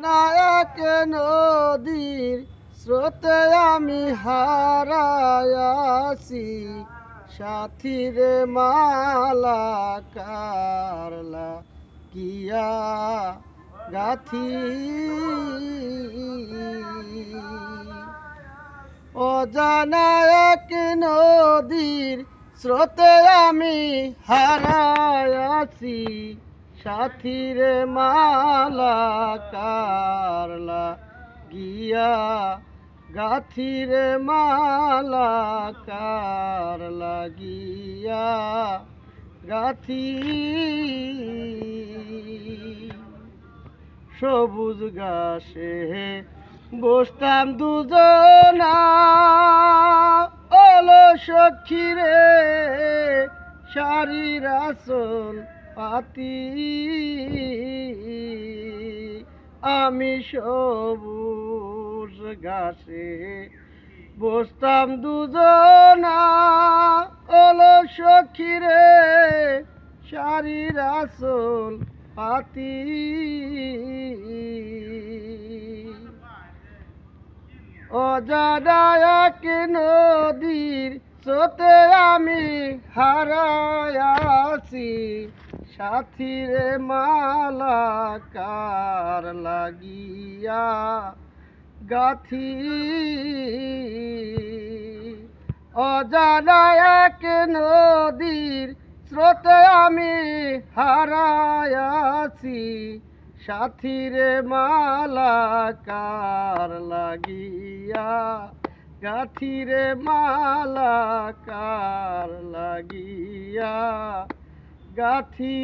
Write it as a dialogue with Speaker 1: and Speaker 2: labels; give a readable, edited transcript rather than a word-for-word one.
Speaker 1: নায়ক নদীর স্রোতে আমি হারায়াছি, সাথীরে মালা কারলা কিয়া গাথি। অজানা এক নদীর স্রোতে আমি হারায়াছি, সাথীরে মালা কারলা গিয়া গাথিরে মালা কারলা গিয়া গাথি। সবুজ ঘাসে বসতাম দুজনা, ওলো সখী রে শাড়ির আঁচল পাতি। আমি সবুজ ঘাসে বসতাম দুজনা, ওলো সখী রে শাড়ির আঁচল পাতি। অজানা এক নদীর স্রোতে আমি হারায়াছি, সাথীরে মালা কার লাগিয়া গাথি। অজানা এক নদীর স্রোতে আমি হারায়াছি, সাথীরে মালা কার লাগিয়া গাথিরে মালা কার লাগিয়া গাথি।